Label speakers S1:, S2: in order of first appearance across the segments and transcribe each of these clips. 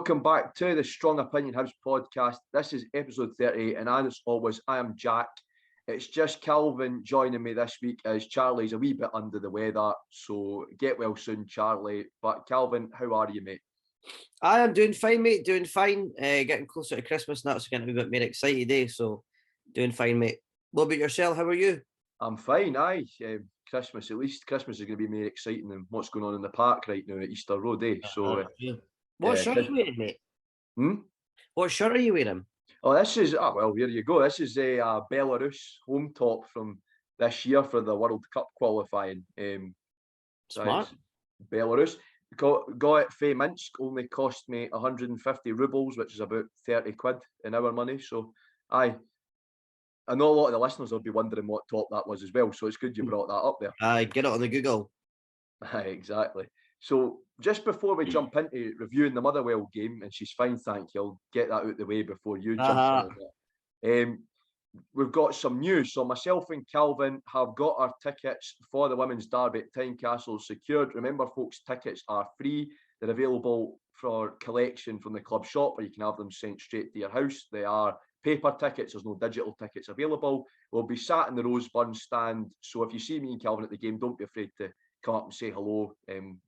S1: Welcome back to the Strong Opinion Hibs podcast. This is episode 30, and as always, I am Jack. It's just Calvin joining me this week as Charlie's a wee bit under the weather, so get well soon, Charlie. But Calvin, how are you, mate?
S2: I am doing fine, mate. Doing fine. Getting closer to Christmas now, so getting a bit more excited, so doing fine, mate. What about yourself? How are you?
S1: I'm fine, aye. Christmas, at least Christmas is going to be more exciting than what's going on in the park right now at Easter Road, So,
S2: what shirt are you wearing, mate? What shirt are you wearing?
S1: Oh, this is, well, here you go. This is a Belarus home top from this year for the World Cup qualifying.
S2: Smart.
S1: Belarus. Got it from Minsk, only cost me 150 rubles, which is about 30 quid in our money. So, aye. I know a lot of the listeners will be wondering what top that was as well. So it's good you brought that up there.
S2: Get it on the Google.
S1: Aye, exactly. So just before we jump into reviewing the Motherwell game, and she's fine, thank you. I'll get that out the way before you jump in. We've got some news. So myself and Calvin have got our tickets for the Women's Derby at Tynecastle secured. Remember, folks, tickets are free. They're available for collection from the club shop, or you can have them sent straight to your house. They are paper tickets. There's no digital tickets available. We'll be sat in the Roseburn stand. So if you see me and Calvin at the game, don't be afraid to come up and say hello.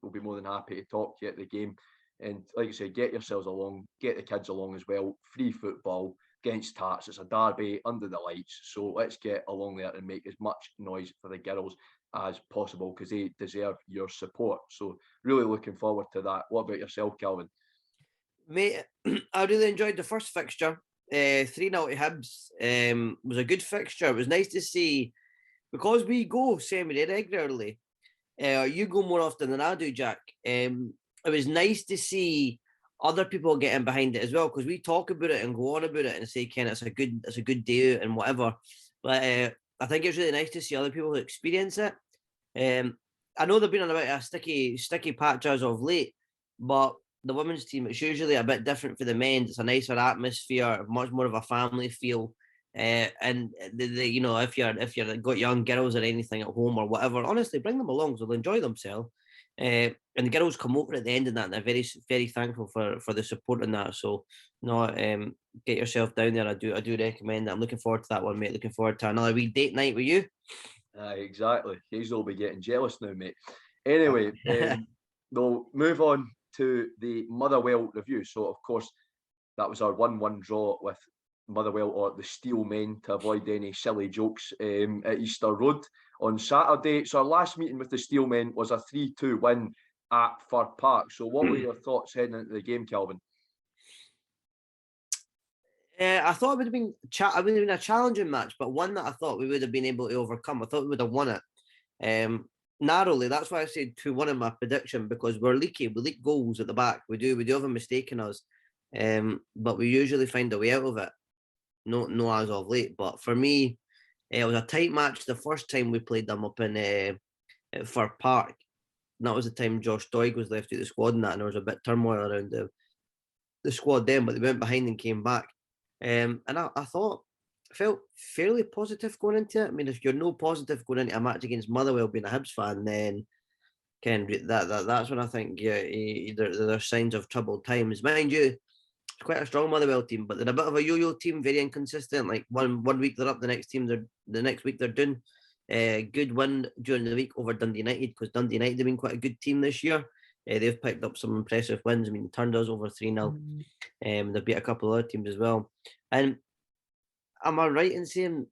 S1: We'll be more than happy to talk to you at the game. And like I say, get yourselves along, get the kids along as well. Free football against Tarts. It's a derby under the lights. So let's get along there and make as much noise for the girls as possible because they deserve your support. So really looking forward to that. What about yourself, Calvin?
S2: Mate, I really enjoyed the first fixture. 3-0 to Hibs. Was a good fixture. It was nice to see, because we go semi-regularly. You go more often than I do, Jack. It was nice to see other people getting behind it as well, because we talk about it and go on about it and say, Ken, it's a good day out and whatever. But I think it's really nice to see other people who experience it. I know they've been on about a sticky patch as of late, but the women's team, it's usually a bit different for the men. It's a nicer atmosphere, much more of a family feel. And you know, if you've got young girls or anything at home or whatever, honestly, bring them along so they'll enjoy themselves. And the girls come over at the end of that, and they're very, very thankful for the support in that. So, get yourself down there. I do recommend that. I'm looking forward to that one, mate. Looking forward to another wee date night with you.
S1: Exactly. Hazel will be getting jealous now, mate. Anyway, we'll move on to the Motherwell review. So, of course, that was our 1-1 draw with Motherwell, or the Steelmen, to avoid any silly jokes, at Easter Road on Saturday. So our last meeting with the Steelmen was a 3-2 win at Fir Park. So what were your thoughts heading into the game, Calvin?
S2: I thought it would have been a challenging match, but one that I thought we would have been able to overcome. I thought we would have won it narrowly. That's why I said 2-1 in my prediction, because we're leaky. We leak goals at the back. We do have a mistake in us, but we usually find a way out of it. No, as of late. But for me, it was a tight match the first time we played them up in at Fir Park. And that was the time Josh Doig was left out of the squad and that, and there was a bit of turmoil around the squad then, but they went behind and came back. And I thought, I felt fairly positive going into it. I mean, if you're no positive going into a match against Motherwell being a Hibs fan, then Ken, that's when I think there's signs of troubled times. Mind you, it's quite a strong Motherwell team, but they're a bit of a yo-yo team, very inconsistent. Like one week they're up, the next week they're down. Good win during the week over Dundee United, because Dundee United have been quite a good team this year. They've picked up some impressive wins. I mean, turned us over 3-0. They beat a couple of other teams as well. And am I right in saying,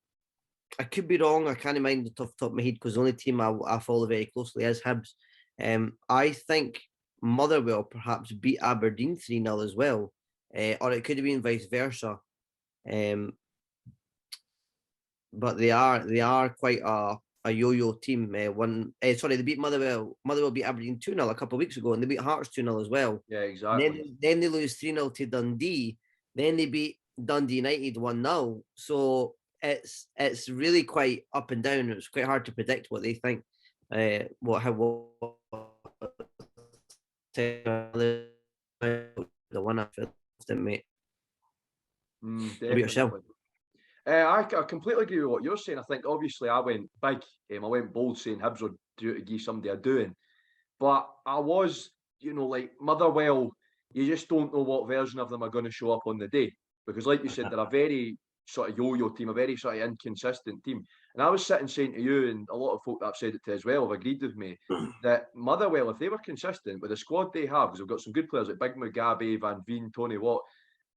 S2: I could be wrong, I can't mind the top of my head, because the only team I follow very closely is Hibs. I think Motherwell perhaps beat Aberdeen 3-0 as well. Or it could have been vice versa. But they are quite a yo-yo team. They beat Motherwell. Motherwell beat Aberdeen 2-0 a couple of weeks ago, and they beat Hearts 2-0 as well.
S1: Yeah, exactly.
S2: Then they lose 3-0 to Dundee. Then they beat Dundee United 1-0. So it's really quite up and down. It's quite hard to predict what they think. The winner, mate. Yourself?
S1: I completely agree with what you're saying. I think obviously I went big. I went bold saying Hibs were due to give somebody a doing. But I was, like Motherwell you just don't know what version of them are going to show up on the day. Because like you said, they're a very sort of yo-yo team, a very sort of inconsistent team. And I was sitting saying to you, and a lot of folk that I've said it to as well have agreed with me, that Motherwell, if they were consistent with the squad they have, because they've got some good players like Big Mugabe, Van Veen, Tony Watt,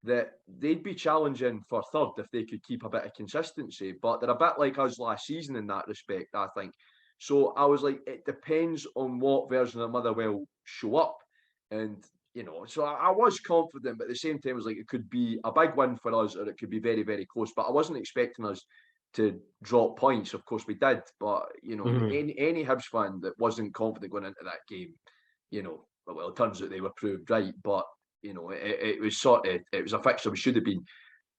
S1: that they'd be challenging for third if they could keep a bit of consistency. But they're a bit like us last season in that respect, I think. So I was like, it depends on what version of Motherwell show up. And so I was confident, but at the same time, it was like it could be a big win for us, or it could be very, very close. But I wasn't expecting us to drop points. Of course, we did. But any Hibs fan that wasn't confident going into that game, well, it turns out they were proved right. But it was it was a fixture we should have been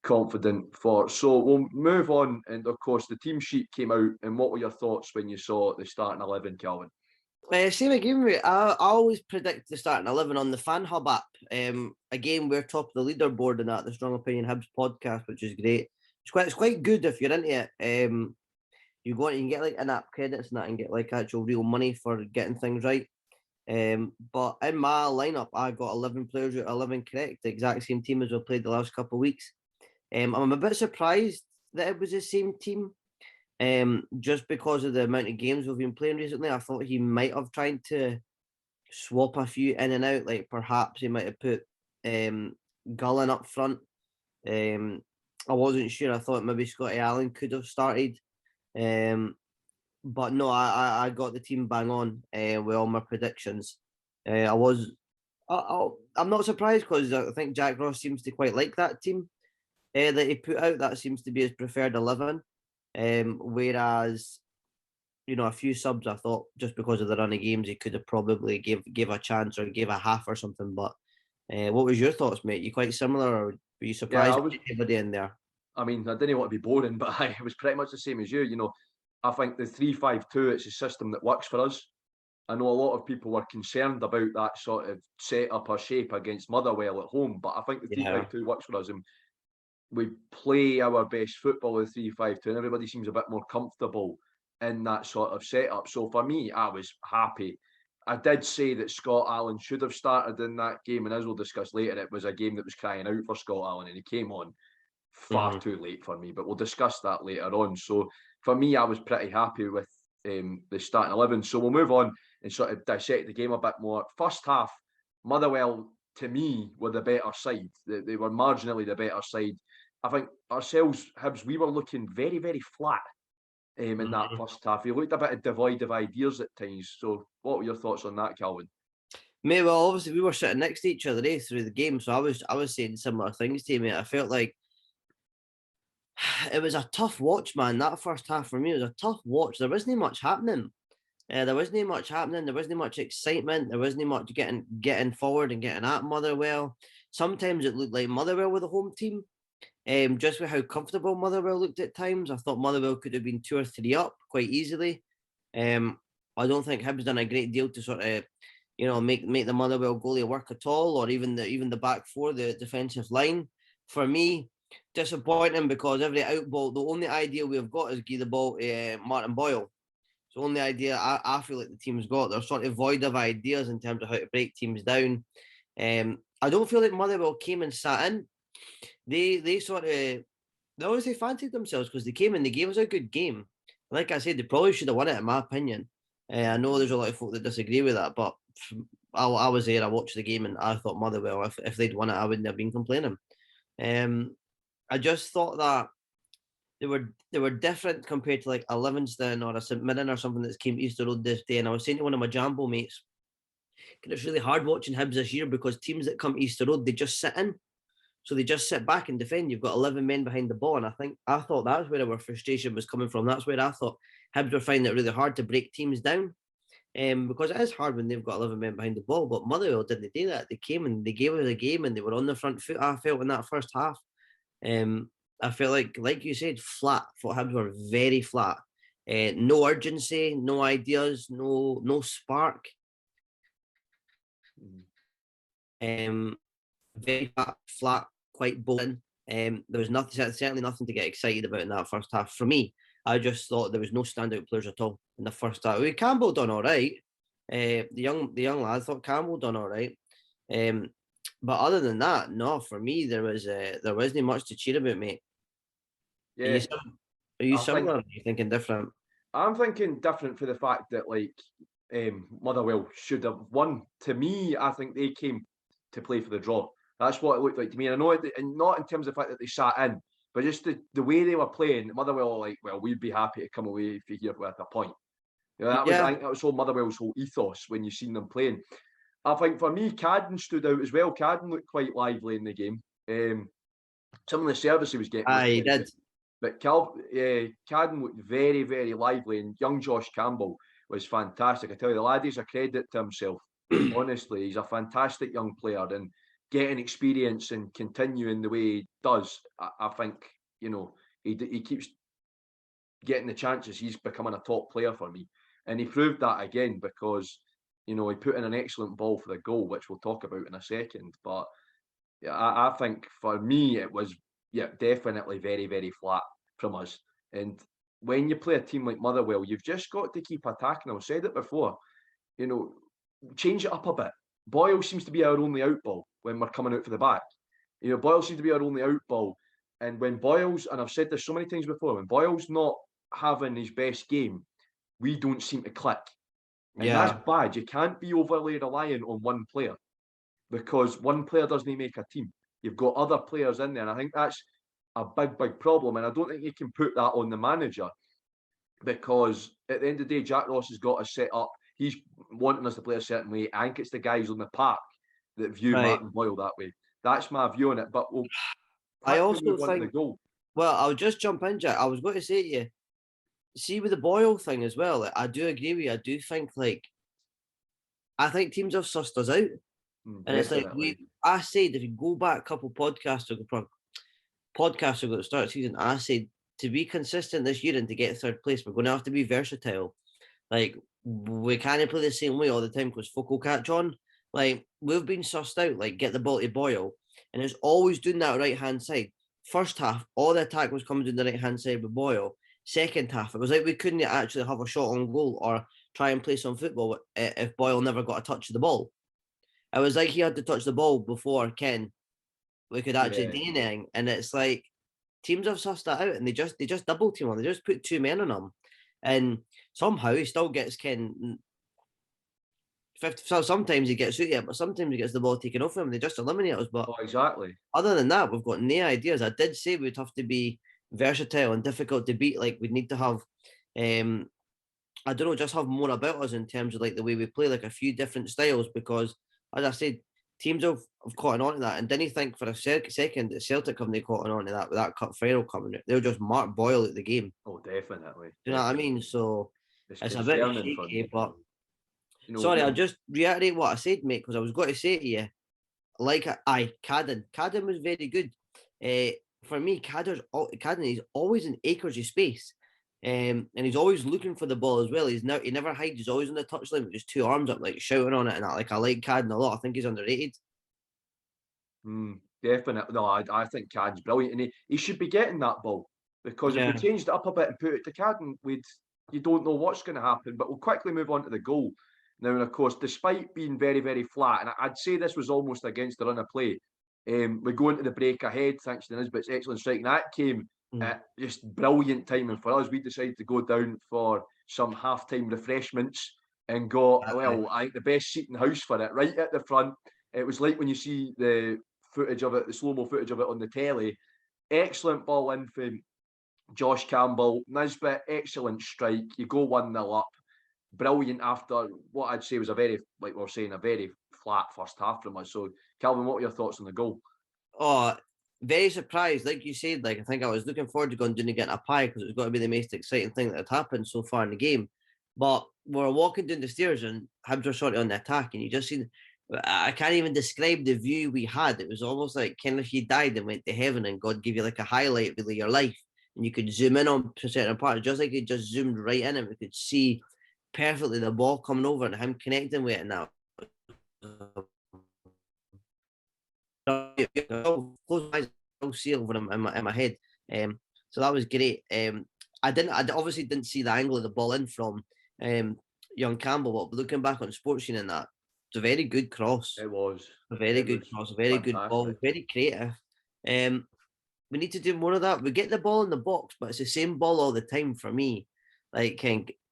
S1: confident for. So we'll move on, and of course, the team sheet came out. And what were your thoughts when you saw the starting 11, Calvin?
S2: Same again, mate. I always predict the starting 11 on the Fan Hub app. Again, we're top of the leaderboard in that, the Strong Opinion Hibs podcast, which is great. It's quite good if you're into it. You go and you can get like in-app credits and that, and get like actual real money for getting things right. But in my lineup, I got 11 players out of 11 correct, the exact same team as we played the last couple of weeks. I'm a bit surprised that it was the same team. Just because of the amount of games we've been playing recently, I thought he might have tried to swap a few in and out. Like perhaps he might have put Gullen up front. I wasn't sure. I thought maybe Scotty Allen could have started. But no, I got the team bang on with all my predictions. I'm not surprised because I think Jack Ross seems to quite like that team that he put out. That seems to be his preferred 11. Whereas, a few subs, I thought just because of the run of games, he could have probably gave a chance or gave a half or something. But what was your thoughts, mate? You quite similar, or were you surprised with anybody in there?
S1: I mean, I didn't want to be boring, but it was pretty much the same as you. I think the 3-5-2, it's a system that works for us. I know a lot of people were concerned about that sort of setup or shape against Motherwell at home, but I think the 3-5-2 works for us. And we play our best football with 3-5-2, and everybody seems a bit more comfortable in that sort of setup. So for me, I was happy. I did say that Scott Allen should have started in that game, and as we'll discuss later, it was a game that was crying out for Scott Allen, and he came on far too late for me, but we'll discuss that later on. So for me, I was pretty happy with the starting 11. So we'll move on and sort of dissect the game a bit more. First half, Motherwell, to me, were the better side. They were marginally the better side. I think ourselves, Hibs, we were looking very, very flat in that first half. We looked a bit devoid of ideas at times. So what were your thoughts on that, Calvin?
S2: Mate, well, obviously we were sitting next to each other through the game, so I was saying similar things to you, mate. I felt like it was a tough watch, man. That first half for me was a tough watch. There wasn't much happening. There wasn't much excitement. There wasn't much getting forward and getting at Motherwell. Sometimes it looked like Motherwell were the home team. Just with how comfortable Motherwell looked at times, I thought Motherwell could have been 2 or 3 up quite easily. I don't think Hibs done a great deal to sort of, make the Motherwell goalie work at all, or even the back four, the defensive line. For me, disappointing because every out ball, the only idea we've got is give the ball to Martin Boyle. It's the only idea I feel like the team's got. They're sort of void of ideas in terms of how to break teams down. I don't feel like Motherwell came and sat in. They obviously fancied themselves because they came and they gave us a good game. Like I said, they probably should have won it, in my opinion. I know there's a lot of folk that disagree with that, but I was there, I watched the game, and I thought Motherwell, if they'd won it, I wouldn't have been complaining. I just thought that they were different compared to like a Livingston or a St Mirren or something that's came Easter Road this day. And I was saying to one of my Jambo mates, it's really hard watching Hibs this year because teams that come Easter Road, they just sit in. So they just sit back and defend. You've got 11 men behind the ball. And I thought that's where our frustration was coming from. That's where I thought Hibs were finding it really hard to break teams down. Because it is hard when they've got 11 men behind the ball. But Motherwell didn't do that. They came and they gave us a game and they were on the front foot, I felt, in that first half. I felt like you said, flat. I thought Hibs were very flat. No urgency, no ideas, no spark. Very flat, quite boring. There was certainly nothing to get excited about in that first half. For me, I just thought there was no standout players at all in the first half. Campbell done all right. The young lad, thought Campbell done all right. But other than that, no, for me there wasn't much to cheer about, mate.
S1: Yeah,
S2: Are you
S1: I think
S2: similar? Or are you thinking different?
S1: I'm thinking different for the fact that like Motherwell should have won. To me, I think they came to play for the draw. That's what it looked like to me. And I know, and not in terms of the fact that they sat in, but just the way they were playing. Motherwell were like, well, we'd be happy to come away here with a point. You know, I
S2: Yeah,
S1: think that was whole Motherwell's whole ethos when you seen them playing. I think for me, Cadden stood out as well. Cadden looked quite lively in the game. Some of the service he was getting was
S2: I
S1: very
S2: did.
S1: good. But Cadden looked very, very lively, and young Josh Campbell was fantastic. I tell you, the lad is a credit to himself. Honestly, he's a fantastic young player, and getting experience and continuing the way he does, I think, you know, he keeps getting the chances. He's becoming a top player for me, and he proved that again because, you know, he put in an excellent ball for the goal, which we'll talk about in a second. But yeah, I think for me it was definitely very, very flat from us. And when you play a team like Motherwell, you've just got to keep attacking. I've said it before, you know, change it up a bit. Boyle seems to be our only out ball when we're coming out for the back. You know, Boyle seems to be our only out ball. And when Boyle's, and I've said this so many times before, when Boyle's not having his best game, we don't seem to click. And that's
S2: Yeah,
S1: bad. You can't be overly reliant on one player because one player doesn't make a team. You've got other players in there. And I think that's a big, big problem. And I don't think you can put that on the manager because at the end of the day, Jack Ross has got us set up. He's wanting us to play a certain way. I think it's the guys on the park that view
S2: right.
S1: Martin Boyle that way. That's my view on it. But we'll
S2: I
S1: quickly
S2: also
S1: move on to the
S2: think.
S1: goal.
S2: Well, I'll just jump in, Jack. I was going to say to you, see with the Boyle thing as well. Like, I do agree with you. I do think I think teams have sussed us out, and it's like
S1: Definitely.
S2: I said if you go back a couple podcasts ago at the start of the season, I said to be consistent this year and to get third place, we're going to have to be versatile. Like we can't play the same way all the time because folk will catch on. Like we've been sussed out. Like get the ball to Boyle, and it's always doing that right hand side. First half, all the attack was coming down the right hand side with Boyle. Second half, it was like we couldn't actually have a shot on goal or try and play some football if Boyle never got a touch of the ball. It was like he had to touch the ball before Ken we could actually
S1: Yeah.
S2: do anything. And it's like teams have sussed that out and they just double team on. They just put two men on him. And somehow he still gets Ken 50. So sometimes he gets through it, but sometimes he gets the ball taken off him. They just eliminate us. But
S1: Oh, exactly.
S2: other than that, we've got no ideas. I did say we'd have to be versatile and difficult to beat. Like we'd need to have I don't know, just have more about us in terms of like the way we play, like a few different styles. Because as I said, teams have caught on to that. And didn't you think for a second that Celtic have they caught on to that with that Cut Farrell coming out? They'll just Mark Boyle at the game.
S1: Oh, definitely.
S2: Do you know what I
S1: Definitely.
S2: mean? So
S1: It's
S2: it's a bit
S1: concerning for
S2: shaky.
S1: me.
S2: But
S1: You know,
S2: sorry, I'll just reiterate what I said, mate, because I was going to say to you, like Cadden. Cadden was very good. For me, Cadden, he's always in acres of space. And he's always looking for the ball as well. He never hides. He's always on the touchline with just two arms up, like shouting on it. And I like Cadden a lot. I think he's underrated.
S1: definitely. No, I think Cad's brilliant, and he should be getting that ball because if we
S2: Yeah,
S1: changed it up a bit and put it to Cadden, you don't know what's going to happen. But we'll quickly move on to the goal now. And of course, despite being very, very flat, and I'd say this was almost against the run of play. We go into the break ahead thanks to Nisbet's excellent striking. That came
S2: mm.
S1: at just brilliant timing for us. We decided to go down for some half-time refreshments and got, well, I think the best seat in the house for it, right at the front. It was like when you see the footage of it, the slow-mo footage of it on the telly. Excellent ball in from Josh Campbell. Nisbet, excellent strike. You go 1-0 up. Brilliant after what I'd say was a very, like we are saying, a very flat first half from us. So, Calvin, what were your thoughts on the goal?
S2: Oh, very surprised. Like you said, like I think I was looking forward to going down and getting a pie because it was going to be the most exciting thing that had happened so far in the game. But we're walking down the stairs and Hibs are sort of on the attack, and you just see. I can't even describe the view we had. It was almost like kind of if you died and went to heaven, and God gave you like a highlight reel of your life, and you could zoom in on certain parts, just like it just zoomed right in, and we could see perfectly the ball coming over and him connecting with it. Now close my eyes, I'll see over him in my head. So that was great. I obviously didn't see the angle of the ball in from young Campbell, but looking back on Sports Scene and that, It's a very good cross.
S1: It was.
S2: A very
S1: It
S2: good
S1: was
S2: cross. A very good ball.
S1: fantastic.
S2: Very creative. We need to do more of that. We get the ball in the box, but it's the same ball all the time for me. Like,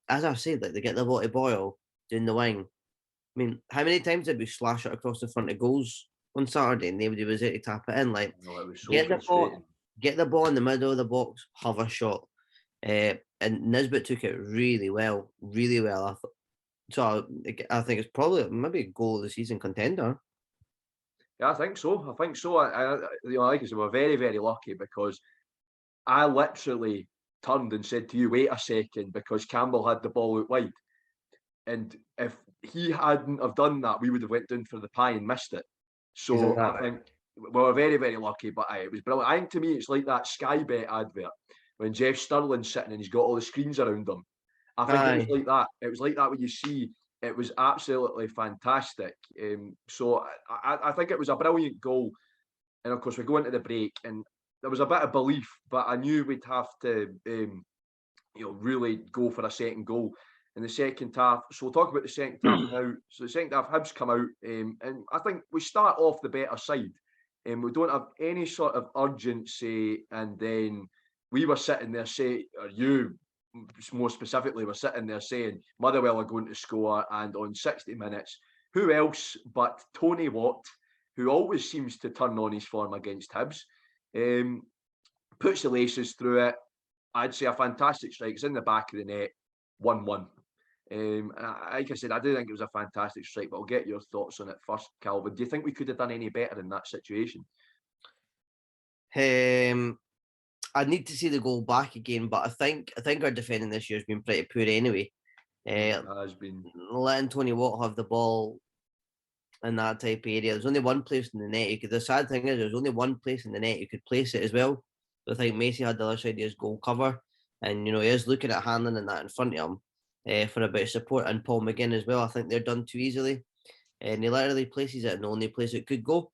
S2: as I said, like they get the ball to Boyle doing the wing. I mean, how many times did we slash it across the front of goals on Saturday and nobody was there to tap it in? Like,
S1: No, it was so
S2: get
S1: frustrating.
S2: the ball in the middle of the box, have a shot. And Nisbet took it really well, really well. I think it's probably maybe a goal of the season contender.
S1: Yeah, I think so. Like I said, we're very, very lucky because I literally turned and said to you, "Wait a second," because Campbell had the ball out wide, and if he hadn't have done that, we would have went down for the pie and missed it. So
S2: Exactly.
S1: I think we're very, very lucky. But it was brilliant. I think to me, it's like that Sky Bet advert when Jeff Sterling's sitting and he's got all the screens around him. I think it was like that. It was like that when you see. It was absolutely fantastic. So I think it was a brilliant goal. And of course, we go into the break, and there was a bit of belief, but I knew we'd have to, really go for a second goal in the second half. So we'll talk about the second half now. So the second half, Hibs come out, and I think we start off the better side. And we don't have any sort of urgency, and then we were sitting there saying, or you more specifically were sitting there saying Motherwell are going to score, and on 60 minutes, who else but Tony Watt, who always seems to turn on his form against Hibs, puts the laces through it. I'd say a fantastic strike. It's in the back of the net, 1-1. Like I said, I do think it was a fantastic strike, but I'll get your thoughts on it first, Calvin. Do you think we could have done any better in that situation?
S2: I need to see the goal back again, but I think our defending this year has been pretty poor anyway.
S1: It has been.
S2: Letting Tony Watt have the ball in that type of area. There's only one place in the net. The sad thing is, there's only one place in the net you could place it as well. So I think Macy had the other side of his goal cover, and he is looking at Hanlon and that in front of him for a bit of support, and Paul McGinn as well. I think they're done too easily, and he literally places it in the only place it could go.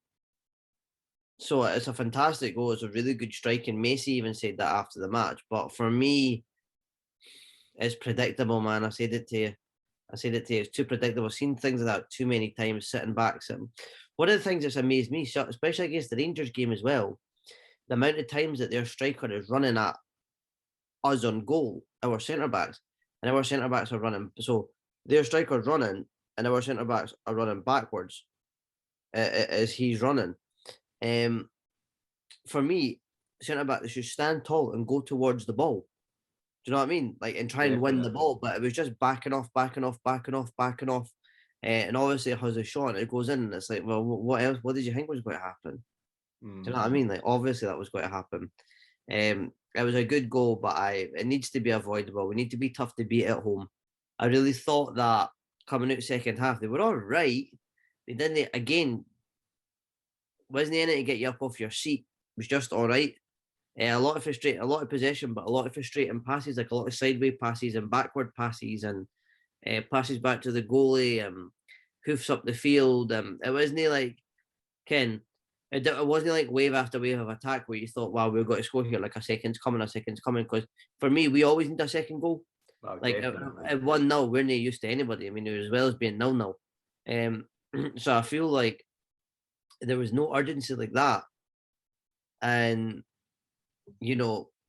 S2: So it's a fantastic goal. It's a really good strike, and Macy even said that after the match. But for me, it's predictable, man. I said it to you. It's too predictable. I've seen things like that too many times, sitting back. One of the things that's amazed me, especially against the Rangers game as well, the amount of times that their striker is running at us on goal, our centre-backs, and our centre-backs are running. So their striker's running, and our centre-backs are running backwards as he's running. For me, centre-back should stand tall and go towards the ball. Do you know what I mean? Like, and try and win the ball, but it was just backing off. And obviously it has a shot and it goes in, and it's like, well, what else? What did you think was going to happen? Do you know what I mean? Like, obviously that was going to happen. It was a good goal, but it needs to be avoidable. We need to be tough to beat at home. I really thought that coming out second half, they were all right. They didn't, again, wasn't anything to get you up off your seat. It was just all right. A lot of possession, but a lot of frustrating passes, like a lot of sideways passes and backward passes, and passes back to the goalie, hoofs up the field. It wasn't like it wasn't like wave after wave of attack where you thought, wow, we've got to score here, like a second's coming. Because for me, we always need a second goal. Like at 1-0, we're not used to anybody. I mean, as well as being 0-0. So I feel like there was no urgency like that, and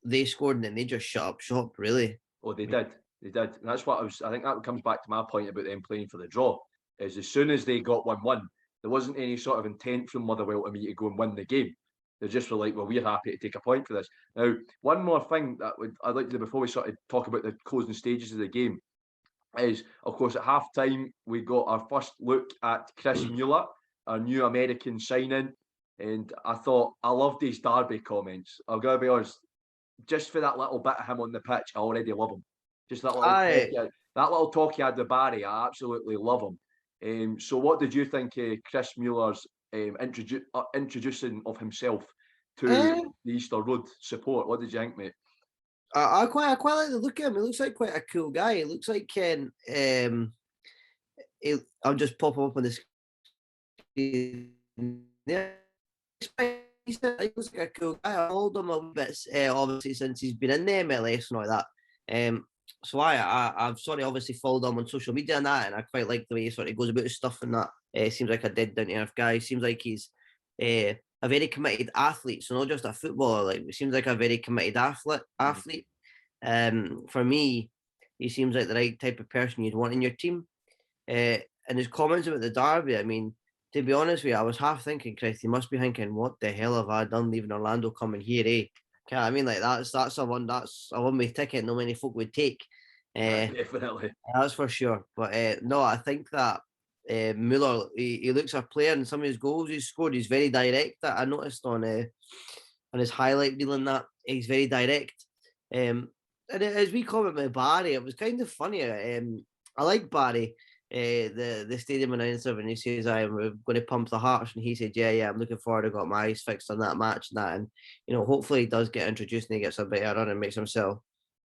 S2: they scored and then they just shut up shop, really.
S1: Oh, they did. And that's what I think that comes back to my point about them playing for the draw. Is as soon as they got 1-1, there wasn't any sort of intent from Motherwell to me to go and win the game. They just were like, well, we're happy to take a point for this. Now, one more thing that I'd like to do before we sort of talk about the closing stages of the game is, of course, at half time, we got our first look at Chris Mueller, our new American signing. And I thought, I loved his Derby comments. I've got to be honest, just for that little bit of him on the pitch, I already love him. Just that little talk he had with Barry, I absolutely love him. So what did you think of Chris Mueller's introducing of himself to the Easter Road support? What did you think, mate?
S2: I quite like the look of him. He looks like quite a cool guy. He looks like I'll just pop up on the screen. Yeah, he looks like a cool guy. I followed him a bit, obviously, since he's been in the MLS and all that. So I've sort of obviously followed him on social media and that, and I quite like the way he sort of goes about his stuff and that. Seems like a dead down to earth guy. Seems like he's a very committed athlete. So not just a footballer. Like he seems like a very committed athlete. For me, he seems like the right type of person you'd want in your team. And his comments about the derby, I mean, to be honest with you, I was half thinking, Chris, he must be thinking, what the hell have I done leaving Orlando coming here, eh? I mean, like that's a one-way ticket no many folk would take.
S1: Definitely.
S2: That's for sure. But no, I think that Muller, he looks a player, and some of his goals he's scored, he's very direct. That I noticed on his highlight reel and that he's very direct. And as we comment with Barry, it was kind of funny. I like Barry, the stadium announcer, when he says, "I'm going to pump the Hearts," and he said, "Yeah, I'm looking forward. I got my eyes fixed on that match and that." And hopefully he does get introduced and he gets a bit of run and makes himself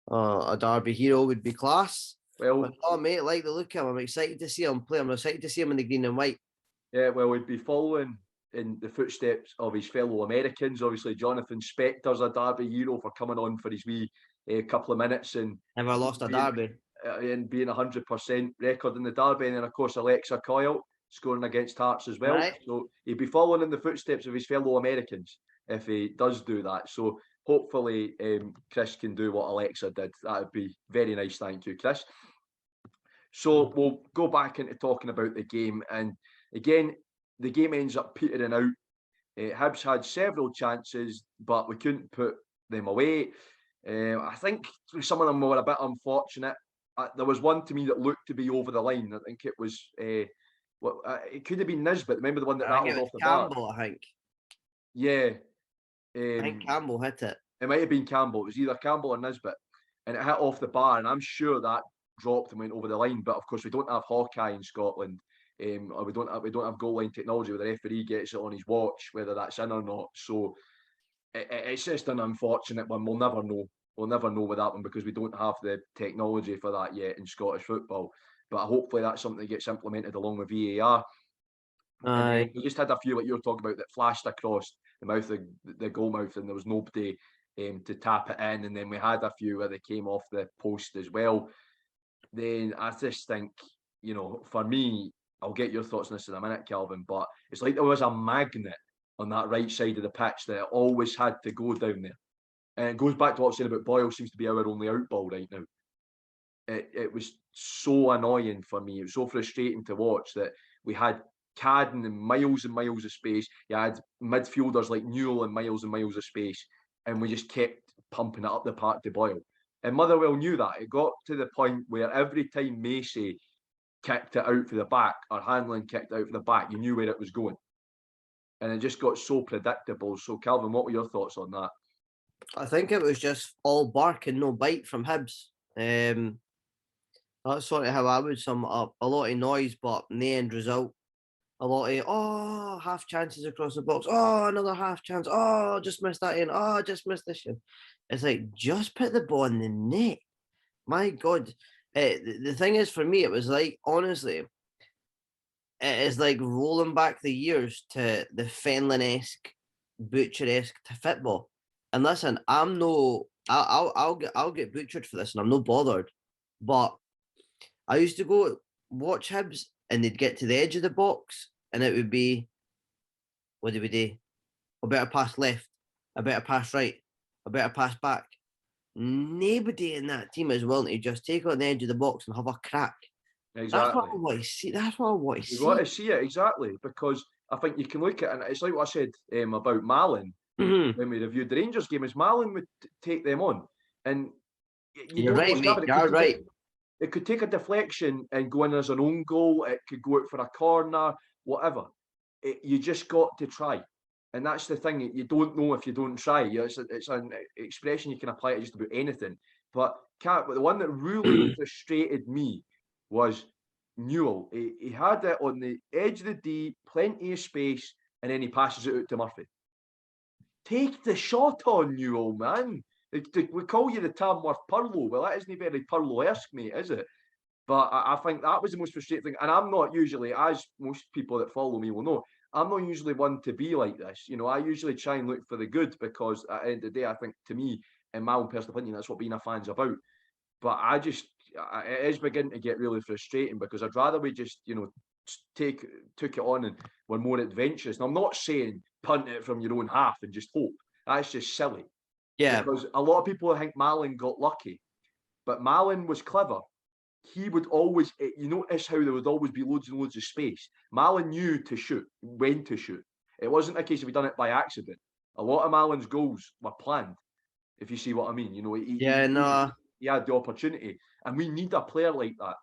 S2: a derby hero. Would be class.
S1: Well,
S2: but no, mate, I like the look of him. I'm excited to see him play. I'm excited to see him in the green and white.
S1: Yeah, well, we'd be following in the footsteps of his fellow Americans. Obviously, Jonathan Spector's a derby hero for coming on for his wee couple of minutes and
S2: never lost a derby.
S1: And being 100% record in the derby. And then, of course, Alexa Coyle scoring against Hearts as well.
S2: Right.
S1: So he'd be following in the footsteps of his fellow Americans if he does do that. So hopefully Chris can do what Alexa did. That would be very nice. Thank you, Chris. So we'll go back into talking about the game. And again, the game ends up petering out. Hibs had several chances, but we couldn't put them away. I think some of them were a bit unfortunate. There was one to me that looked to be over the line. I think it was, it could have been Nisbet. Remember the one that rattled off the
S2: Campbell,
S1: bar?
S2: I think.
S1: Yeah.
S2: I think Campbell hit it.
S1: It might have been Campbell. It was either Campbell or Nisbet. And it hit off the bar, and I'm sure that dropped and went over the line. But of course, we don't have Hawkeye in Scotland. Or we don't have goal line technology where the referee gets it on his watch, whether that's in or not. So it's just an unfortunate one. We'll never know. We'll never know with that one because we don't have the technology for that yet in Scottish football. But hopefully that's something that gets implemented along with VAR. And we just had a few, like you were talking about, that flashed across the mouth of the goal mouth, and there was nobody to tap it in. And then we had a few where they came off the post as well. Then I just think, for me, I'll get your thoughts on this in a minute, Calvin, but it's like there was a magnet on that right side of the pitch that always had to go down there. And it goes back to what I was saying about Boyle seems to be our only out ball right now. It was so annoying for me. It was so frustrating to watch that we had Cadden and miles of space. You had midfielders like Newell and miles of space. And we just kept pumping it up the park to Boyle. And Motherwell knew that. It got to the point where every time Macy kicked it out for the back or Hanlon kicked it out for the back, you knew where it was going. And it just got so predictable. So, Calvin, what were your thoughts on that?
S2: I think it was just all bark and no bite from Hibs. That's sort of how I would sum it up. A lot of noise, but in the end result, a lot of, half chances across the box. Oh, another half chance. Oh, just missed that in. Oh, just missed this in. It's like, just put the ball in the net. My God. The thing is, for me, it was like, honestly, it is like rolling back the years to the Fenlon-esque, Butcher-esque to football. And listen, I'll get butchered for this, and I'm not bothered. But I used to go watch Hibs, and they'd get to the edge of the box, and it would be, what did we do? A better pass left, a better pass right, a better pass back. Nobody in that team is willing to just take on the edge of the box and have a crack.
S1: Exactly.
S2: That's what I want to see. That's what I want to see.
S1: You want to see it, exactly, because I think you can look at it, and it's like what I said about Malin when we reviewed the Rangers game, is Malin would take them on. And
S2: you're right, mate. You're right.
S1: It could take a deflection and go in as an own goal. It could go out for a corner, whatever. You just got to try. And that's the thing. You don't know if you don't try. It's an expression you can apply to just about anything. But the one that really frustrated me was Newell. He had it on the edge of the D, plenty of space, and then he passes it out to Murphy. Take the shot on, Newell, man. We call you the Tamworth Purlow. Well, that isn't very Purlow-esque, mate, is it? But I think that was the most frustrating thing. And I'm not usually, as most people that follow me will know, I'm not usually one to be like this. I usually try and look for the good because at the end of the day, I think, to me, in my own personal opinion, that's what being a fan's about. But it is beginning to get really frustrating because I'd rather we just, took it on and were more adventurous. And I'm not saying punt it from your own half and just hope. That's just silly.
S2: Yeah.
S1: Because a lot of people think Malin got lucky, but Malin was clever. He would always, you notice how there would always be loads and loads of space. Malin knew to shoot, when to shoot. It wasn't a case of he done it by accident. A lot of Malin's goals were planned, if you see what I mean. You know, he had the opportunity. And we need a player like that.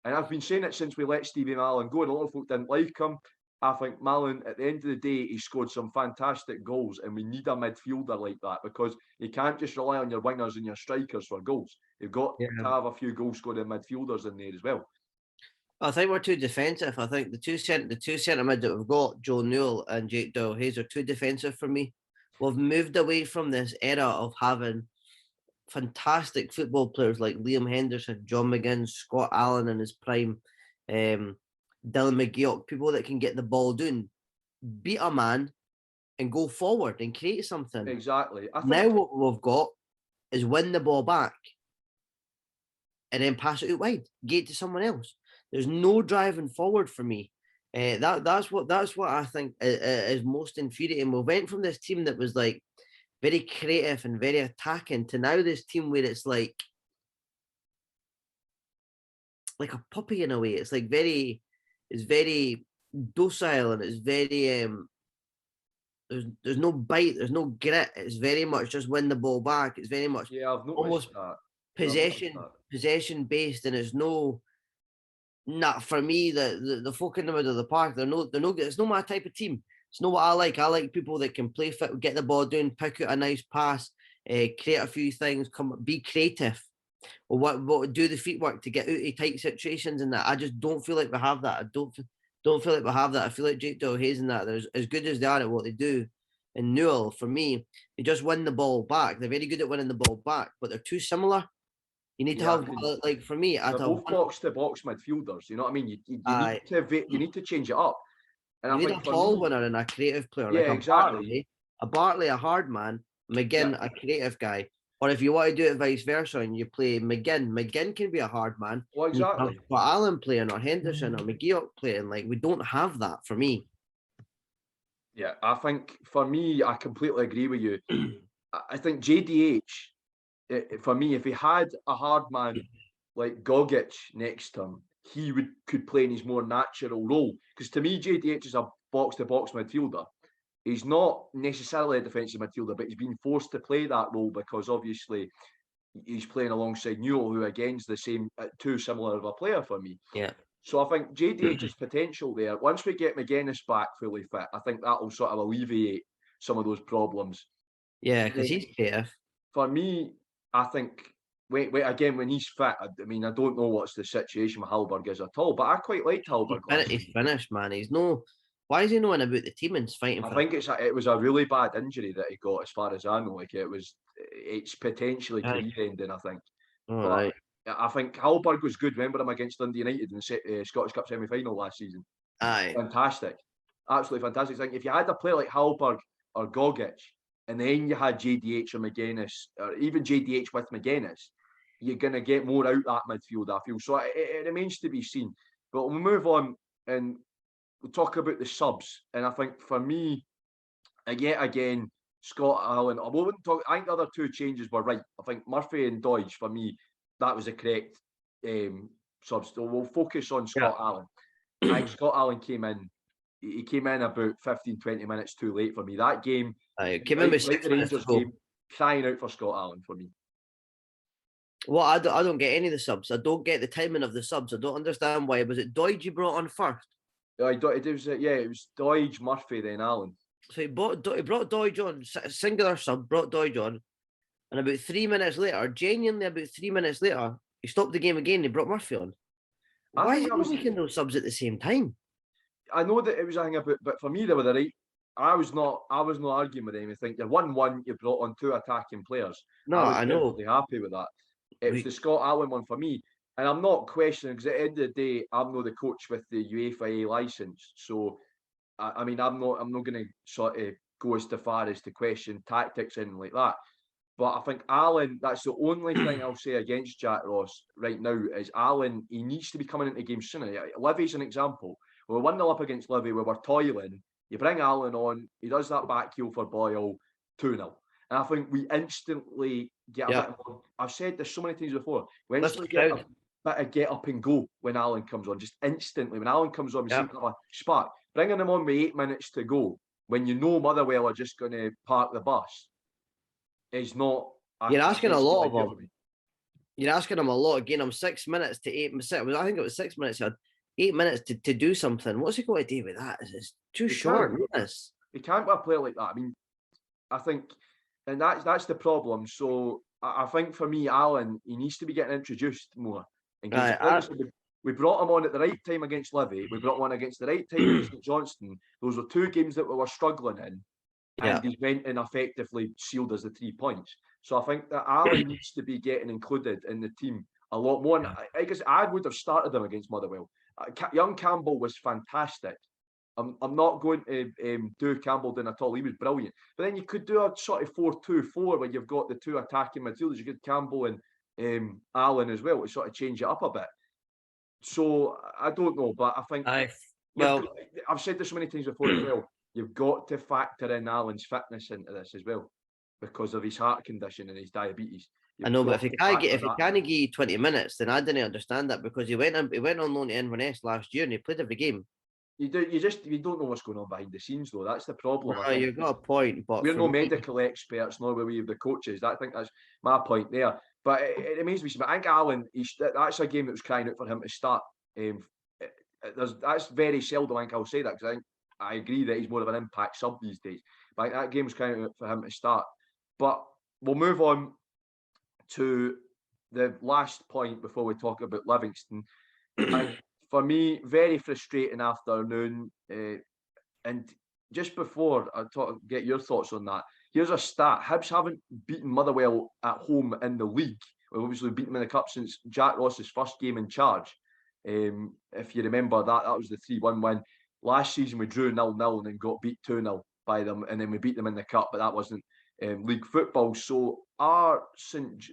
S1: And I've been saying it since we let Stevie Malin go, and a lot of folk didn't like him. I think Malin, at the end of the day, he scored some fantastic goals, and we need a midfielder like that because you can't just rely on your wingers and your strikers for goals. You've got to have a few goal-scoring midfielders in there as well.
S2: I think we're too defensive. I think the two centre mid that we've got, Joe Newell and Jake Doyle-Hayes, are too defensive for me. We've moved away from this era of having fantastic football players like Liam Henderson, John McGinn, Scott Allen in his prime, Dylan McGeoch, people that can get the ball down, beat a man, and go forward and create something.
S1: Exactly.
S2: Now what we've got is win the ball back and then pass it out wide, get it to someone else. There's no driving forward for me. That's what I think is most infuriating. We went from this team that was like very creative and very attacking to now this team where it's like a puppy in a way. It's like very docile and it's very there's no bite, there's no grit. It's very much just win the ball back. It's very much
S1: I've noticed
S2: almost
S1: that.
S2: possession based, and it's no. Not for me, the folk in the middle of the park, they're no it's not my type of team. It's not what I like. I like people that can play fit, get the ball down, pick out a nice pass, create a few things, be creative, or what do the feet work to get out of tight situations and that. I just don't feel like we have that. I don't feel like we have that. I feel like Jake Doyle-Hayes and that, they're as good as they are at what they do. And Newell, for me, they just win the ball back. They're very good at winning the ball back, but they're too similar. You need to have, like, for me,
S1: they're both box-to-box midfielders. You know what I mean? You need to change it up. And
S2: you need a tall winner and a creative player.
S1: Yeah, like exactly.
S2: Bartley, a hard man, McGinn, a creative guy. Or if you want to do it vice versa and you play McGinn can be a hard man.
S1: Well, exactly.
S2: But Allen playing or Henderson or McGeoch playing, like, we don't have that for me.
S1: Yeah, I think for me, I completely agree with you. I think JDH, for me, if he had a hard man like Gogic next to him, he could play in his more natural role. Because to me, JDH is a box-to-box midfielder. He's not necessarily a defensive midfielder, but he's been forced to play that role because obviously he's playing alongside Newell, who again's the same, too similar of a player for me.
S2: Yeah.
S1: So I think JDH's potential there. Once we get McGuinness back fully fit, I think that will sort of alleviate some of those problems.
S2: Yeah, because he's creative.
S1: For me, I think again when he's fit. I mean, I don't know what's the situation with Hallberg is at all, but I quite liked Hallberg.
S2: He's finished, man. He's no. Why is he knowing about the team and fighting?
S1: I think it was a really bad injury that he got, as far as I know. Like it's potentially career ending. I think.
S2: All right.
S1: I think Hallberg was good. Remember him against Dundee United in the Scottish Cup semi-final last season?
S2: Aye.
S1: Fantastic. Absolutely fantastic. I think if you had a player like Hallberg or Gogic, and then you had JDH or McGuinness, or even JDH with McGuinness, you're going to get more out that midfield, I feel. So it remains to be seen. But we'll move on and we'll talk about the subs. And I think for me, yet again, Scott Allen, I think the other two changes were right. I think Murphy and Dodge, for me, that was the correct subs. So we'll focus on Scott Allen. I think Scott Allen came in. He came in about 15, 20 minutes too late for me. That game,
S2: came in with 6 minutes to go.
S1: Crying out for Scott Allen for me.
S2: Well, I don't get any of the subs. I don't get the timing of the subs. I don't understand why. Was it Doige you brought on first?
S1: It was Doige, Murphy, then Allen.
S2: So he brought Doige on, singular sub, brought Doige on, and about 3 minutes later, genuinely about 3 minutes later, he stopped the game again and he brought Murphy on. Why is he making those subs at the same time?
S1: I know that it was a thing about, but for me they were the right. I was not arguing with them. I think you're 1-1, you brought on two attacking players.
S2: No, I know.
S1: Perfectly happy with that. It was the Scott Allen one for me. And I'm not questioning, because at the end of the day, I'm not the coach with the UEFA A licence. So, I mean, I'm not going to sort of go as far as to question tactics and like that. But I think Allen, that's the only thing I'll say against Jack Ross right now, is Allen, he needs to be coming into games sooner. Livy's an example. We're 1-0 up against Livy, where we're toiling. You bring Allen on, he does that back heel for Boyle, 2-0. And I think we instantly get a bit more. I've said this so many times before. We instantly get a bit of get up and go when Allen comes on. Just instantly. When Allen comes on, we seem to have a spark. Bringing him on with 8 minutes to go, when you know Motherwell are just going to park the bus, is not.
S2: You're asking a lot of them. You're asking him a lot. Again, I'm 6 minutes to 8. I think it was 6 minutes. He had 8 minutes to do something. What's he going to do with that? It's too short.
S1: He can't be a player like that. I mean, I think, and that's the problem. So I think for me, Allen, he needs to be getting introduced more. We brought him on at the right time against Livy. We brought him on against the right time against St Johnstone. Those were 2 games that we were struggling in. And he went and effectively sealed us the 3 points. So I think that Allen needs to be getting included in the team a lot more. And I guess I would have started him against Motherwell. Young Campbell was fantastic. I'm not going to do Campbell down at all. He was brilliant. But then you could do a sort of 4-2-4 where you've got the 2 attacking midfielders. You could Campbell and Allen as well to sort of change it up a bit. So I don't know, but I think I've said this so many times before as well. You've got to factor in Allen's fitness into this as well, because of his heart condition and his diabetes.
S2: I know, but if he can't give you 20 minutes, then I didn't understand that, because he went on loan to Inverness last year and he played every game.
S1: You don't know what's going on behind the scenes, though. That's the problem.
S2: No, you've got a point, but
S1: we're no medical experts, nor were we the coaches. I think that's my point there. But it amazes me. But I think Allen, that's a game that was crying out for him to start. That's very seldom. I think I'll say that, because I agree that he's more of an impact sub these days. But that game was crying out for him to start. But we'll move on to the last point before we talk about Livingston. And for me, very frustrating afternoon. And just before I get your thoughts on that, here's a stat. Hibs haven't beaten Motherwell at home in the league. We've obviously beaten them in the cup since Jack Ross's first game in charge. If you remember that was the 3-1 win. Last season we drew 0-0 and then got beat 2-0 by them, and then we beat them in the cup, but that wasn't league football. So our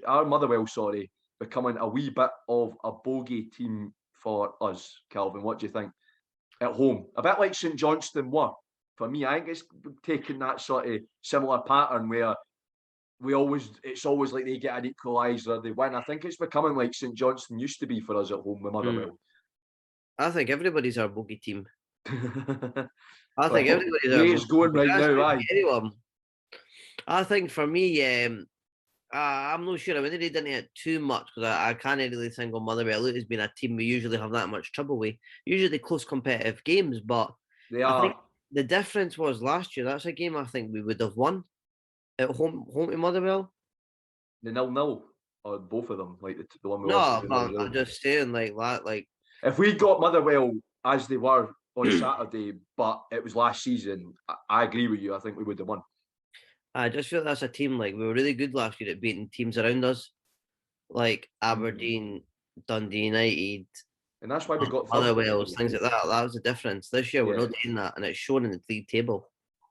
S1: Motherwell, becoming a wee bit of a bogey team for us, Calvin. What do you think? At home, a bit like St Johnstone were. For me, I think it's taking that sort of similar pattern where it's always like they get an equaliser, they win. I think it's becoming like St Johnstone used to be for us at home with Motherwell.
S2: I think everybody's our bogey team. I think everybody's
S1: our it's going right now.
S2: Anyone. I think for me, I'm not sure. I mean, they didn't hit too much, because I can't really think of Motherwell. It has been a team we usually have that much trouble with. Usually close competitive games, but I think the difference was last year. That's a game I think we would have won at home to Motherwell.
S1: The 0-0 or both of them, like the one.
S2: I'm just saying like that. Like
S1: if we got Motherwell as they were on Saturday, but it was last season, I agree with you. I think we would have won.
S2: I just feel that's a team, like, we were really good last year at beating teams around us, like Aberdeen, Dundee United,
S1: and that's why we got
S2: Motherwell, things like that. That was the difference. This year we're not doing that, and it's shown in the league table.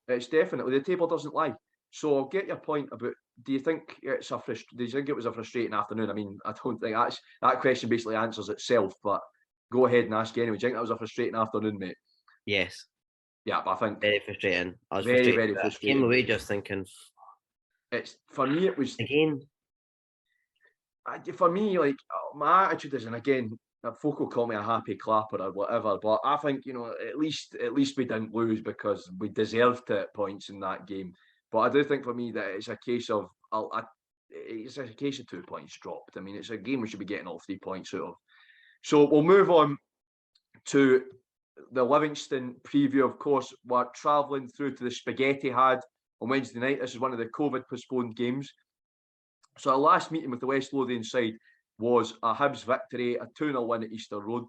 S1: It's definitely, the table doesn't lie. So I'll get your point about. Do you think do you think it was a frustrating afternoon? I mean, I don't think that question basically answers itself. But go ahead and ask anyway. Do you think that was a frustrating afternoon, mate?
S2: Yes.
S1: Yeah, but I think
S2: very frustrating. I was
S1: very frustrating.
S2: I came away just thinking.
S1: It's for me. It was
S2: again.
S1: For me, like my attitude is, and again, folk will call me a happy clapper or whatever, but I think at least we didn't lose because we deserved it at points in that game. But I do think for me that it's a case of 2 points dropped. I mean, it's a game we should be getting all 3 points out of. So we'll move on to the Livingston preview. Of course, we're travelling through to the Spaghetti Had on Wednesday night. This is one of the COVID postponed games. So our last meeting with the West Lothian side was a Hibs victory, a 2-0 win at Easter Road.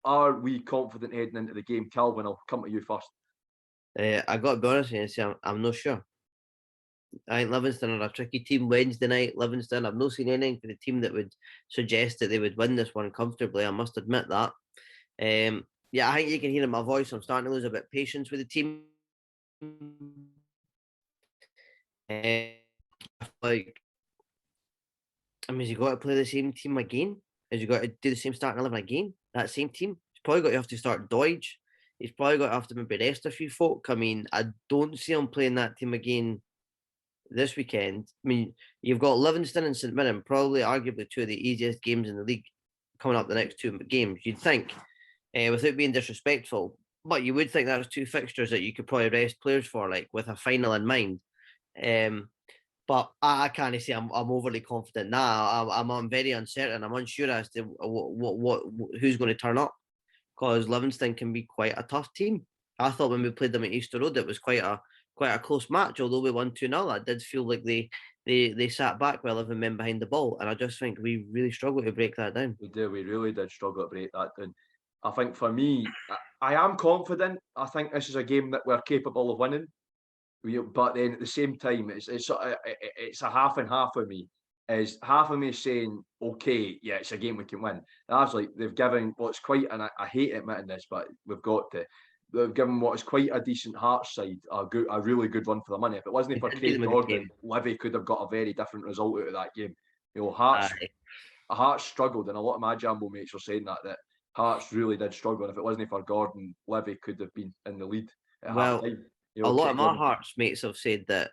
S1: Are we confident heading into the game? Calvin, I'll come to you first.
S2: I got to be honest and say I'm not sure. I think Livingston are a tricky team Wednesday night. Livingston, I've not seen anything for the team that would suggest that they would win this one comfortably. I must admit that. Yeah, I think you can hear in my voice, I'm starting to lose a bit of patience with the team. Has he got to play the same team again? Has he got to do the same starting 11 again? That same team? probably got to have to start Doige. He's probably got to have to maybe rest a few folk. I mean, I don't see him playing that team again this weekend. I mean, you've got Livingston and St Mirren, probably arguably two of the easiest games in the league coming up the next two games. You'd think, without being disrespectful, but you would think that was two fixtures that you could probably rest players for, like with a final in mind. But I can't say I'm overly confident now. I'm very uncertain. I'm unsure as to what who's going to turn up, because Livingston can be quite a tough team. I thought when we played them at Easter Road, it was quite a close match. Although we won 2-0, I did feel like they sat back with 11 men behind the ball, and I just think we really struggled to break that down.
S1: We really did struggle to break that down. I think for me, I am confident. I think this is a game that we're capable of winning. But then at the same time, it's a half and half for me. Is half of me saying, okay, yeah, it's a game we can win. That's like they've given what's quite, and I hate admitting this, but we've got to. They've given what is quite a decent Hearts side a really good run for the money. If it wasn't for Craig Gordon, Livy could have got a very different result out of that game. Hearts struggled, and a lot of my Jambo mates were saying that Hearts really did struggle. And if it wasn't for Gordon, Livy could have been in the lead at half time.
S2: A lot of my Hearts mates have said that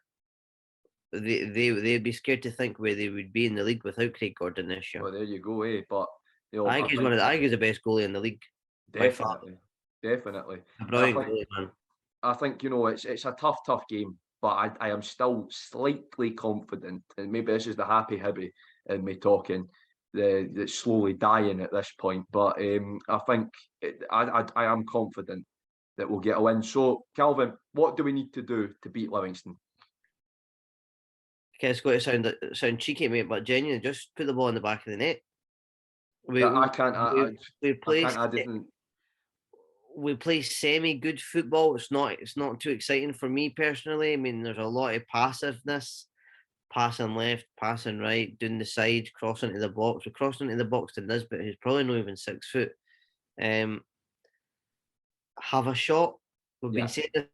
S2: they'd be scared to think where they would be in the league without Craig Gordon this year.
S1: Well, there you go, But
S2: I think he's the best goalie in the league.
S1: Definitely.
S2: A brilliant goalie, man.
S1: I think it's a tough game, but I am still slightly confident, and maybe this is the happy hibby in me talking, that's slowly dying at this point. But I think I am confident that we'll get a win. So, Calvin, what do we need to do to beat Livingston?
S2: Okay, it's going to sound cheeky, mate, but genuinely, just put the ball in the back of the net. We play semi-good football. It's not too exciting for me personally. I mean, there's a lot of passiveness, passing left, passing right, doing the sides, crossing to the box. We're crossing into the box to Nisbet, who's probably not even 6 foot. Have a shot. We've been saying this.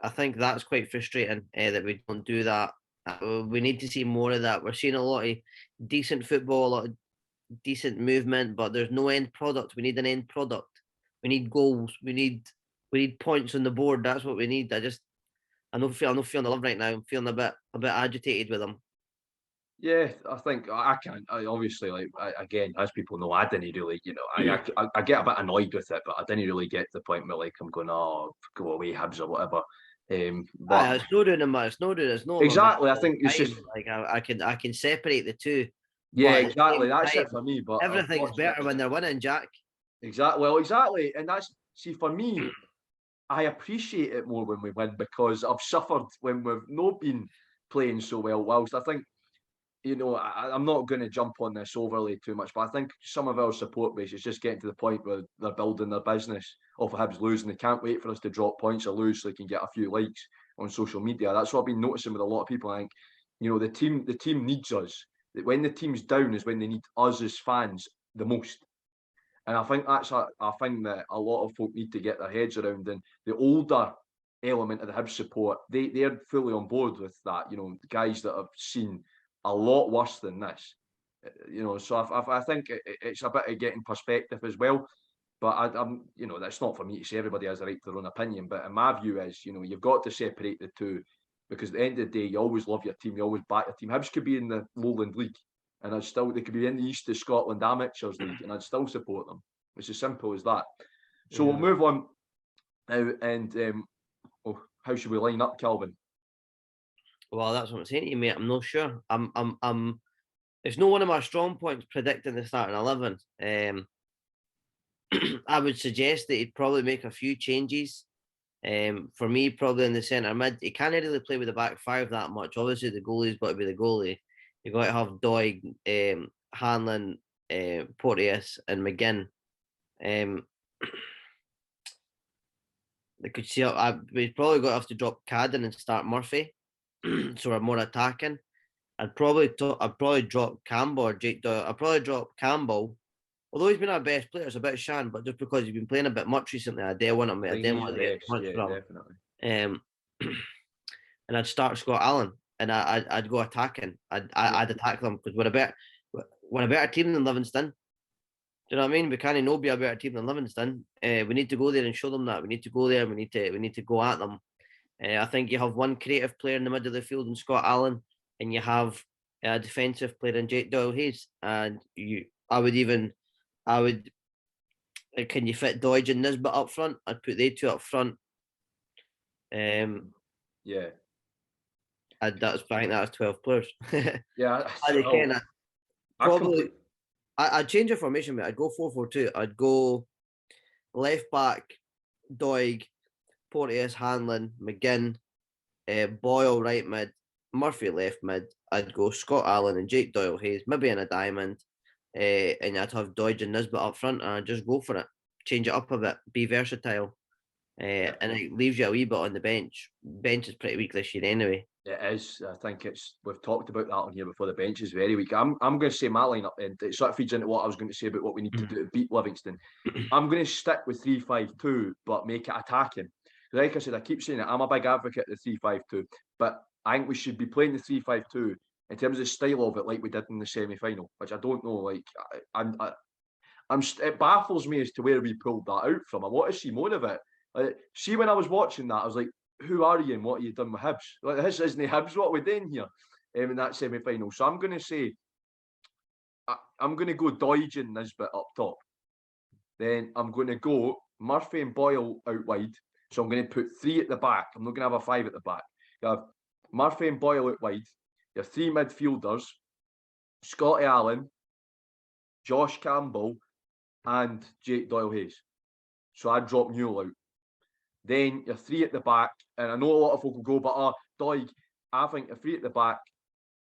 S2: I think that's quite frustrating that we don't do that. We need to see more of that. We're seeing a lot of decent football, a lot of decent movement, but there's no end product. We need an end product. We need goals. We need points on the board. That's what we need. I'm not feeling the love right now. I'm feeling a bit agitated with them.
S1: Yeah, I think I can't. Obviously, again, as people know, I didn't really, I get a bit annoyed with it, but I didn't really get to the point where I'm going, oh, go away, Hibs or whatever.
S2: But it's no doing them. It's no doing. It's no.
S1: Exactly, I think it's just
S2: like I can separate the two.
S1: Yeah, exactly. That's it for me. But
S2: everything's better when they're winning, Jack.
S1: Exactly. Well, exactly, and for me. I appreciate it more when we win, because I've suffered when we've not been playing so well. Whilst I think, I'm not going to jump on this overly too much, but I think some of our support base is just getting to the point where they're building their business off of Hibs losing. They can't wait for us to drop points or lose so they can get a few likes on social media. That's what I've been noticing with a lot of people. I think, the team needs us. When the team's down is when they need us as fans the most. And I think that's a thing that a lot of folk need to get their heads around. And the older element of the Hibs support, they're fully on board with that. Guys that have seen a lot worse than this. So I think it's a bit of getting perspective as well. But I'm that's not for me to say. Everybody has the right to their own opinion. But in my view is, you've got to separate the two, because at the end of the day, you always love your team, you always back your team. Hibs could be in the Lowland League, and they could be in the East of Scotland Amateurs League, and I'd still support them. It's as simple as that. So we'll move on now, and how should we line up, Calvin?
S2: Well, that's what I'm saying to you, mate. I'm not sure. It's not one of my strong points predicting the starting 11. I would suggest that he'd probably make a few changes. For me, probably in the centre mid, he can't really play with the back five that much. Obviously, the goalie's got to be the goalie. You've got to have Doig, Hanlon, Porteous, and McGinn. They could see. We've probably got to have to drop Cadden and start Murphy, so we're more attacking. I'd probably drop Campbell or Jake Doyle. I'd probably drop Campbell, although he's been our best player. It's a bit Shan, but just because he's been playing a bit much recently, I didn't want to get much from him. And I'd start Scott Allen. and I'd go attacking. I'd attack them because we're a better team than Livingston. Do you know what I mean? We can't be a better team than Livingston. We need to go there and show them that. We need to go there. We need to go at them. I think you have one creative player in the middle of the field in Scott Allen, and you have a defensive player in Jake Doyle-Hayes. And can you fit Doidge and Nisbet up front? I'd put they two up front.
S1: Yeah.
S2: I think that's 12 players.
S1: Yeah.
S2: I'd change the formation, mate. I'd go 4-4-2. I'd go left back, Doig, Porteous, Hanlon, McGinn, Boyle right mid, Murphy left mid. I'd go Scott Allen and Jake Doyle-Hayes, maybe in a diamond. And I'd have Doidge and Nisbet up front, and I'd just go for it. Change it up a bit, be versatile. And it leaves you a wee bit on the bench. Bench is pretty weak this year anyway.
S1: It is. I think we've talked about that on here before. The bench is very weak. I'm going to say my lineup, and it sort of feeds into what I was going to say about what we need to do to beat Livingston. I'm going to stick with 3-5-2, but make it attacking. Like I said, I keep saying it. I'm a big advocate of the 3-5-2, but I think we should be playing the 3-5-2 in terms of the style of it, like we did in the semi-final, which I don't know. Like it baffles me as to where we pulled that out from. I want to see more of it. See, when I was watching that, I was like, who are you and what have you done with Hibs? Like, this isn't Hibs, what we're doing here in that semi-final. So I'm going to say, I'm going to go Doidge and Nisbet up top. Then I'm going to go Murphy and Boyle out wide. So I'm going to put 3 at the back. I'm not going to have a 5 at the back. You have Murphy and Boyle out wide. You have 3 midfielders, Scotty Allen, Josh Campbell, and Jake Doyle-Hayes. So I drop Newell out. Then you're 3 at the back, and I know a lot of folk will go, but Doig, I think you're 3 at the back,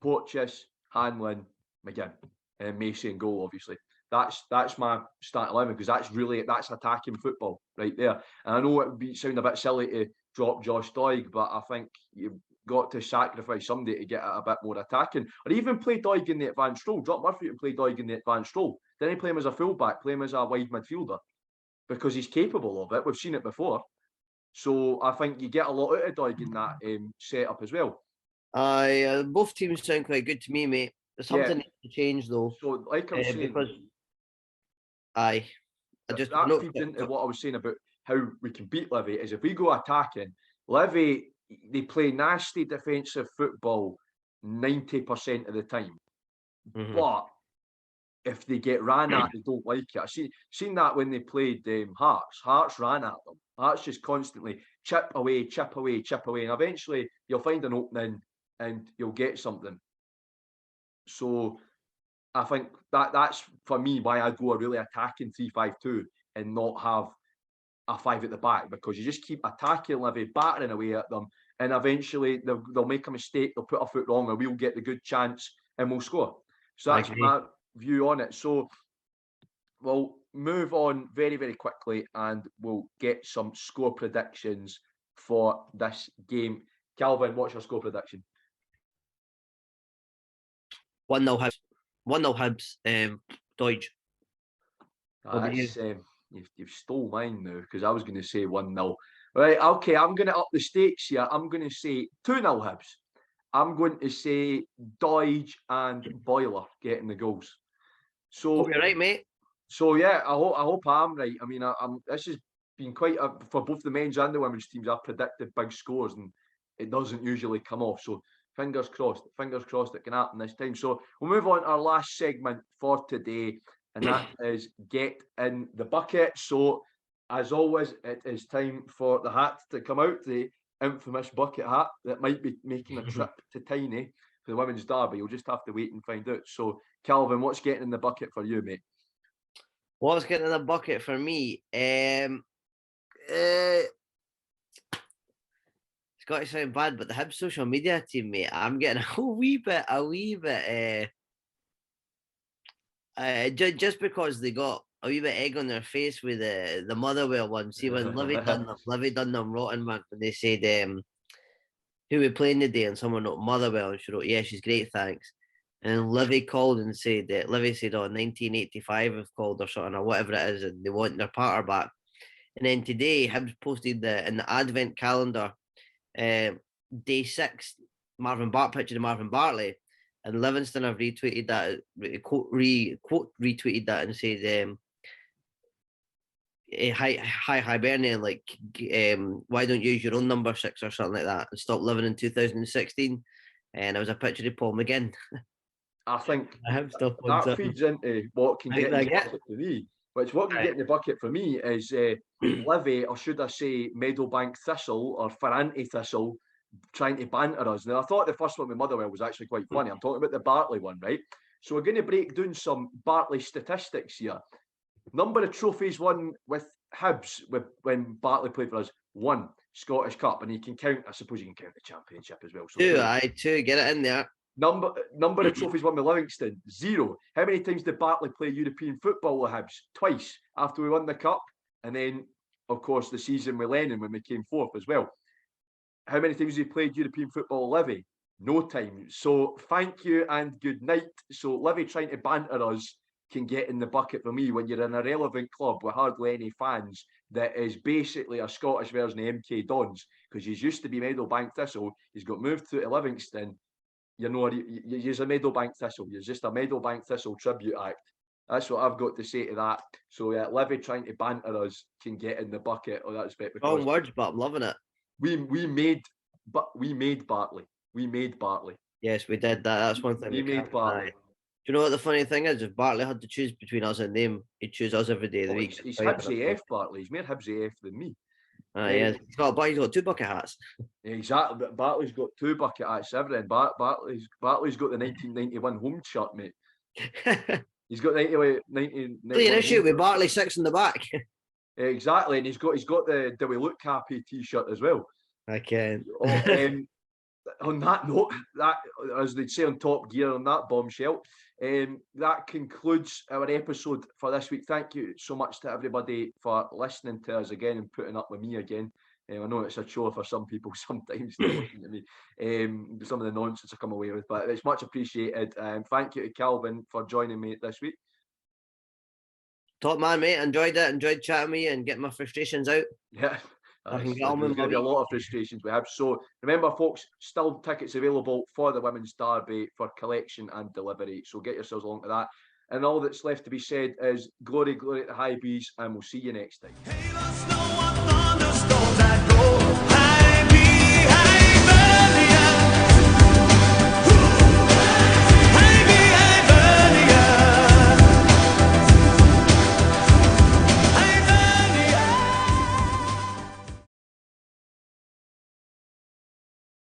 S1: Porteous, Hanlon, McGinn, and Macy and goal, obviously. That's my start 11, because that's attacking football right there. And I know it would sound a bit silly to drop Josh Doig, but I think you've got to sacrifice somebody to get a bit more attacking, or even play Doig in the advanced role. Drop Murphy and play Doig in the advanced role. Then he play him as a fullback, play him as a wide midfielder, because he's capable of it. We've seen it before. So I think you get a lot out of Doig in that setup as well.
S2: Both teams sound quite good to me, mate. There's something needs to change though.
S1: So like I'm saying,
S2: because
S1: that feeds into what I was saying about how we can beat Livy. Is if we go attacking, Livy, they play nasty defensive football 90% of the time. But if they get ran at, they don't like it. I seen that when they played Hearts. Hearts ran at them. Hearts just constantly chip away, and eventually you'll find an opening and you'll get something. So I think that's for me why I go a really attacking 3-5-2 and not have a 5 at the back, because you just keep attacking Livy, battering away at them, and eventually they'll make a mistake, they'll put a foot wrong, and we'll get the good chance and we'll score. So that's my view on it. So we'll move on very, very quickly, and we'll get some score predictions for this game. Calvin, what's your score prediction?
S2: 1-0 Hibs. 1-0 Hibs. Doidge.
S1: You've stole mine now, because I was going to say 1-0. Right, okay, I'm going to up the stakes here. I'm going to say 2-0 Hibs. I'm going to say Doidge and Boiler getting the goals. So
S2: hope you're right, mate.
S1: So yeah, I hope I'm right. I mean, this has been quite for both the men's and the women's teams. I've predicted big scores, and it doesn't usually come off. So fingers crossed it can happen this time. So we'll move on to our last segment for today, and that is Get in the Bucket. So as always, it is time for the hat to come out, the infamous bucket hat that might be making a trip to Tiny for the women's derby. You'll just have to wait and find out. So Calvin, what's getting in the bucket for you, mate?
S2: What's getting in the bucket for me? It's got to sound bad, but the Hibs social media team, mate, I'm getting a wee bit just because they got a wee bit egg on their face with the Motherwell one. See, when Livy done them rotten, man, when they said who we playing today, and someone wrote Motherwell, and she wrote, yeah, she's great, thanks. And Livy called and said that 1985 have called or something, or whatever it is, and they want their patter back. And then today, Hibs posted in the advent calendar, day 6 picture of Marvin Bartley, and Livingston have retweeted that, retweeted that and said, hi Hibernian, like, why don't you use your own number 6 or something like that and stop living in 2016? And there was a picture of Paul McGinn.
S1: I think
S2: I have still
S1: that feeds into what can get in the bucket for me. Which what can get in the bucket for me is Livy, or should I say Meadowbank Thistle or Ferranti Thistle, trying to banter us. Now, I thought the first one with Motherwell was actually quite funny. I'm talking about the Bartley one, right? So we're going to break down some Bartley statistics here. Number of trophies won with Hibs when Bartley played for us: 1 Scottish Cup, and you can count. I suppose you can count the Championship as well. So
S2: 2, get it in there.
S1: Number of trophies won with Livingston: 0. How many times did Bartley play European football with Hibs? Twice, after we won the cup, and then of course the season with Lennon when we came fourth as well. How many times have you played European football with Livy? No time. So thank you and good night. So Livy trying to banter us can get in the bucket for me when you're an irrelevant club with hardly any fans that is basically a Scottish version of MK Dons, because he's used to be Meadowbank Thistle. He's got moved to Livingston. You're a Meadowbank Thistle. You're just a Meadowbank Thistle tribute act. That's what I've got to say to that. So yeah, Livy trying to banter us can get in the bucket of that respect.
S2: Wrong words, but I'm loving it.
S1: We made Bartley. We made Bartley.
S2: Yes, we did that. That's one thing.
S1: We made Bartley.
S2: Do you know what the funny thing is? If Bartley had to choose between us and them, he'd choose us every day of the week.
S1: He's Hibs AF, Bartley. He's more Hibs AF than me.
S2: Yeah, he's got 2 bucket hats.
S1: Yeah, exactly. But Bartley's got 2 bucket hats. Everything. Bartley's got the 1991 home shirt, mate. He's got 1991.
S2: Clear issue with Bartley 6 in the back.
S1: Exactly, and he's got the "Do we look happy" T-shirt as well.
S2: I can.
S1: On that note, that, as they'd say on Top Gear, on that bombshell, that concludes our episode for this week. Thank you so much to everybody for listening to us again and putting up with me again. I know it's a chore for some people sometimes to listen to me, some of the nonsense I come away with, but it's much appreciated. Thank you to Calvin for joining me this week.
S2: Top man, mate. Enjoyed it. Enjoyed chatting with you and getting my frustrations out.
S1: Yeah. There's going to be a lot of frustrations we have. So remember, folks, still tickets available for the Women's Derby for collection and delivery. So get yourselves along to that. And all that's left to be said is glory, glory to the High Bees, and we'll see you next time.